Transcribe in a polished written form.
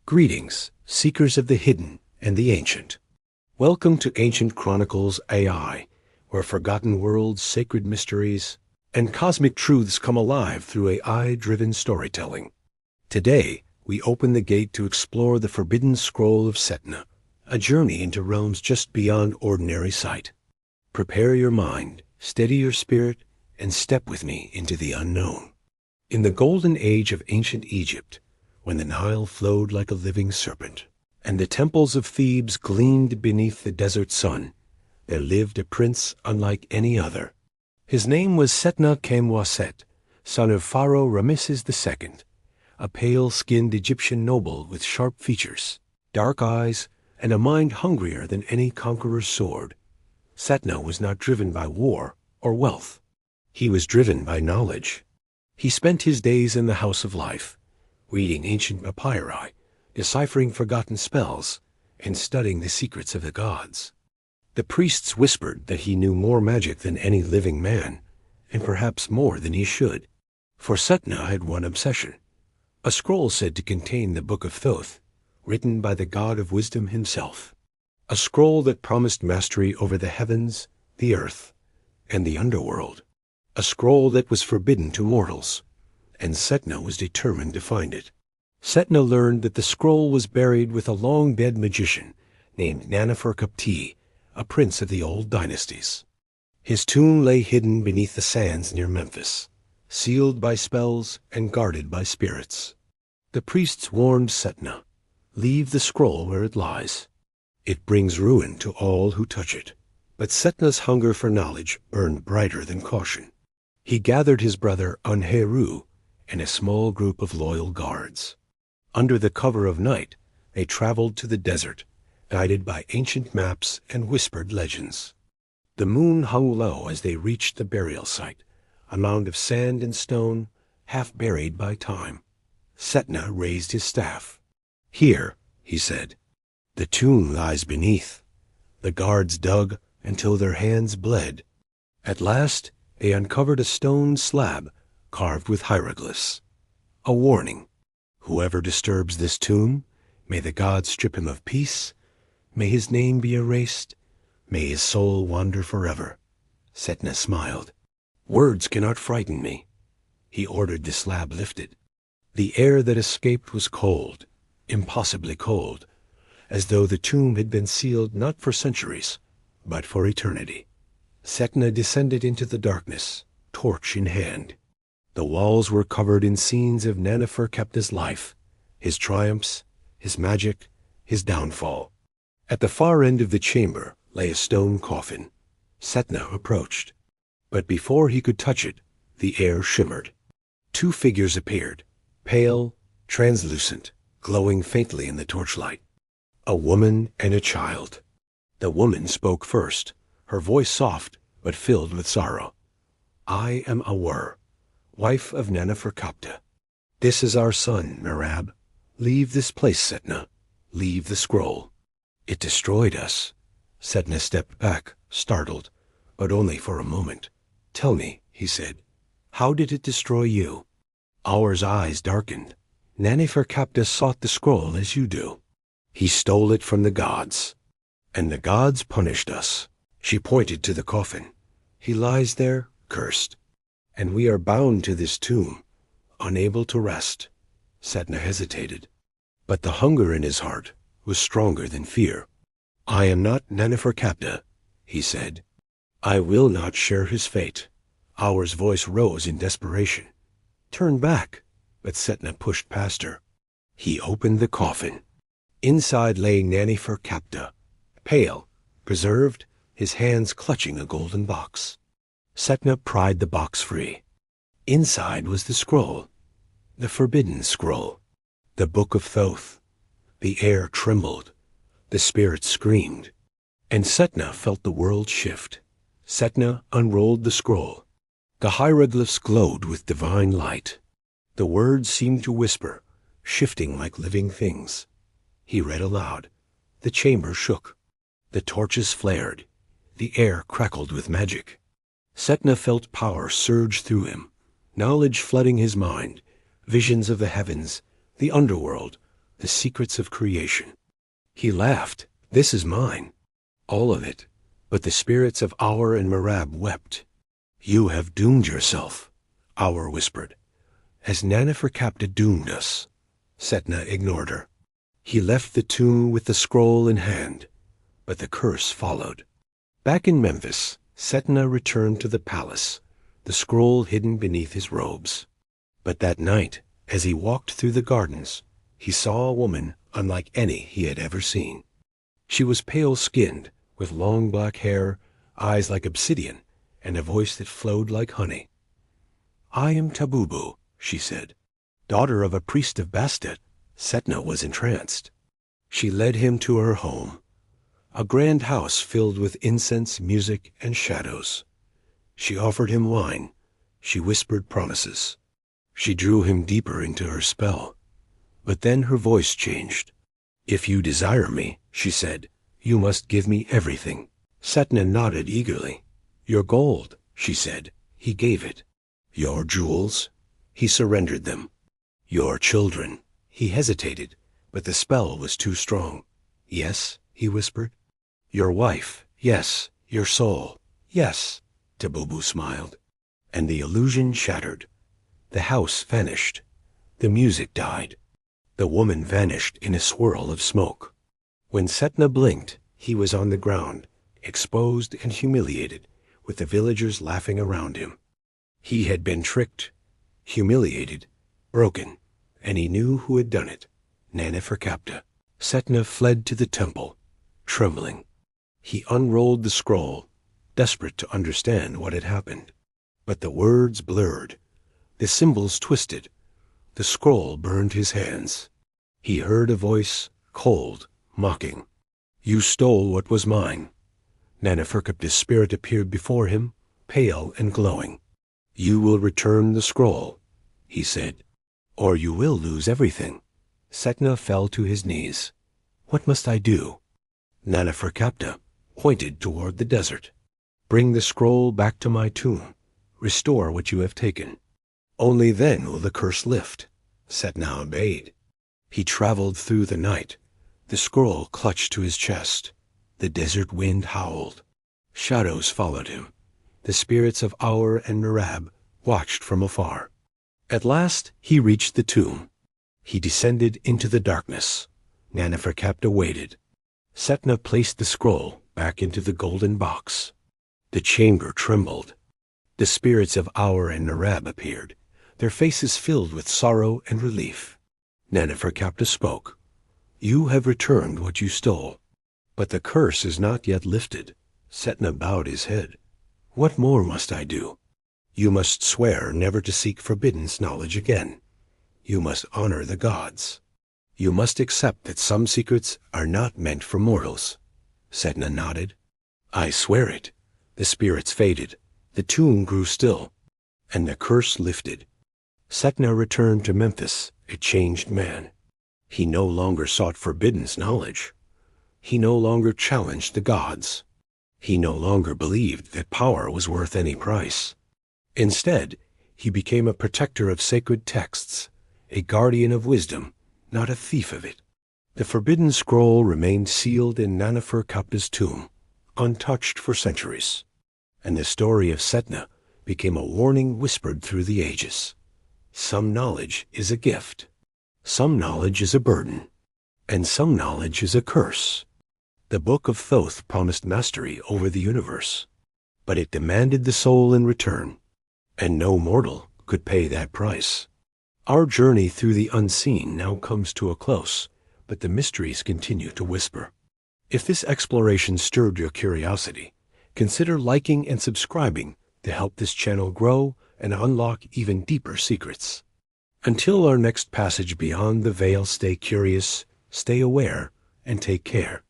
Greetings, seekers of the hidden and the ancient. Welcome to Ancient Chronicles AI, where forgotten worlds, sacred mysteries, and cosmic truths come alive through AI-driven storytelling. Today, we open the gate to explore the Forbidden Scroll of Setna, a journey into realms just beyond ordinary sight. Prepare your mind, steady your spirit, and step with me into the unknown. In the golden age of ancient Egypt, when the Nile flowed like a living serpent, and the temples of Thebes gleamed beneath the desert sun, there lived a prince unlike any other. His name was Setna Khaemwaset, son of Pharaoh Ramesses II, a pale-skinned Egyptian noble with sharp features, dark eyes, and a mind hungrier than any conqueror's sword. Setna was not driven by war or wealth. He was driven by knowledge. He spent his days in the House of Life, reading ancient papyri, deciphering forgotten spells, and studying the secrets of the gods. The priests whispered that he knew more magic than any living man, and perhaps more than he should. For Setna had one obsession, a scroll said to contain the Book of Thoth, written by the god of wisdom himself, a scroll that promised mastery over the heavens, the earth, and the underworld, a scroll that was forbidden to mortals, and Setna was determined to find it. Setna learned that the scroll was buried with a long-dead magician named Naneferkaptah, a prince of the old dynasties. His tomb lay hidden beneath the sands near Memphis, sealed by spells and guarded by spirits. The priests warned Setna, "Leave the scroll where it lies. It brings ruin to all who touch it." But Setna's hunger for knowledge burned brighter than caution. He gathered his brother Anheru and a small group of loyal guards. Under the cover of night, they traveled to the desert, guided by ancient maps and whispered legends. The moon hung low as they reached the burial site, a mound of sand and stone, half buried by time. Setna raised his staff. "Here," he said, "the tomb lies beneath." The guards dug until their hands bled. At last, they uncovered a stone slab carved with hieroglyphs. A warning: whoever disturbs this tomb, may the gods strip him of peace, may his name be erased, may his soul wander forever. Setna smiled. "Words cannot frighten me." He ordered the slab lifted. The air that escaped was cold, impossibly cold, as though the tomb had been sealed not for centuries, but for eternity. Setna descended into the darkness, torch in hand. The walls were covered in scenes of Naneferkaptah's life, his triumphs, his magic, his downfall. At the far end of the chamber lay a stone coffin. Setna approached, but before he could touch it, the air shimmered. Two figures appeared, pale, translucent, glowing faintly in the torchlight. A woman and a child. The woman spoke first, her voice soft but filled with sorrow. "I am Awur, wife of Naneferkaptah. This is our son, Merab. Leave this place, Setna. Leave the scroll. It destroyed us." Setna stepped back, startled, but only for a moment. "Tell me," he said, "how did it destroy you?" Aur's eyes darkened. "Naneferkaptah sought the scroll as you do. He stole it from the gods, and the gods punished us." She pointed to the coffin. "He lies there, cursed, and we are bound to this tomb, unable to rest." Setna hesitated, but the hunger in his heart was stronger than fear. "I am not Naneferkaptah," he said. "I will not share his fate." Aur's voice rose in desperation. "Turn back," but Setna pushed past her. He opened the coffin. Inside lay Naneferkaptah, pale, preserved, his hands clutching a golden box. Setna pried the box free. Inside was the scroll, the Forbidden Scroll, the Book of Thoth. The air trembled, the spirits screamed, and Setna felt the world shift. Setna unrolled the scroll. The hieroglyphs glowed with divine light. The words seemed to whisper, shifting like living things. He read aloud. The chamber shook. The torches flared. The air crackled with magic. Setna felt power surge through him, knowledge flooding his mind, visions of the heavens, the underworld, the secrets of creation. He laughed. This is mine. All of it. But the spirits of Aur and Merab wept. You have doomed yourself, Aur whispered. As Naneferkaptah doomed us. Setna ignored her. He left the tomb with the scroll in hand, but the curse followed. Back in Memphis, Setna returned to the palace, the scroll hidden beneath his robes. But that night, as he walked through the gardens, he saw a woman unlike any he had ever seen. She was pale-skinned, with long black hair, eyes like obsidian, and a voice that flowed like honey. I am Tabubu, she said, daughter of a priest of Bastet. Setna was entranced. She led him to her home, a grand house filled with incense, music, and shadows. She offered him wine. She whispered promises. She drew him deeper into her spell. But then her voice changed. If you desire me, she said, you must give me everything. Setna nodded eagerly. Your gold, she said. He gave it. Your jewels? He surrendered them. Your children? He hesitated, but the spell was too strong. Yes, he whispered. Your wife? Yes. Your soul? Yes. Tabubu smiled. And the illusion shattered. The house vanished. The music died. The woman vanished in a swirl of smoke. When Setna blinked, he was on the ground, exposed and humiliated, with the villagers laughing around him. He had been tricked, humiliated, broken, and he knew who had done it, Naneferkaptah. Setna fled to the temple, trembling. He unrolled the scroll, desperate to understand what had happened. But the words blurred, the symbols twisted. The scroll burned his hands. He heard a voice, cold, mocking. You stole what was mine. Naneferkaptah's spirit appeared before him, pale and glowing. You will return the scroll, he said, or you will lose everything. Setna fell to his knees. What must I do? Naneferkaptah pointed toward the desert. Bring the scroll back to my tomb. Restore what you have taken. Only then will the curse lift. Setna obeyed. He traveled through the night. The scroll clutched to his chest. The desert wind howled. Shadows followed him. The spirits of Aur and Merab watched from afar. At last he reached the tomb. He descended into the darkness. Naneferkaptah waited. Setna placed the scroll back into the golden box. The chamber trembled. The spirits of Aur and Merab appeared, their faces filled with sorrow and relief. Naneferkaptah spoke. You have returned what you stole, but the curse is not yet lifted. Setna bowed his head. What more must I do? You must swear never to seek forbidden knowledge again. You must honor the gods. You must accept that some secrets are not meant for mortals. Setna nodded. I swear it. The spirits faded. The tomb grew still, and the curse lifted. Setna returned to Memphis, a changed man. He no longer sought forbidden knowledge. He no longer challenged the gods. He no longer believed that power was worth any price. Instead, he became a protector of sacred texts, a guardian of wisdom, not a thief of it. The forbidden scroll remained sealed in Naneferkaptah's tomb, untouched for centuries. And the story of Setna became a warning whispered through the ages. Some knowledge is a gift. Some knowledge is a burden. And some knowledge is a curse. The Book of Thoth promised mastery over the universe, but it demanded the soul in return, and no mortal could pay that price. Our journey through the unseen now comes to a close, but the mysteries continue to whisper. If this exploration stirred your curiosity, consider liking and subscribing to help this channel grow and unlock even deeper secrets. Until our next passage beyond the veil, stay curious, stay aware, and take care.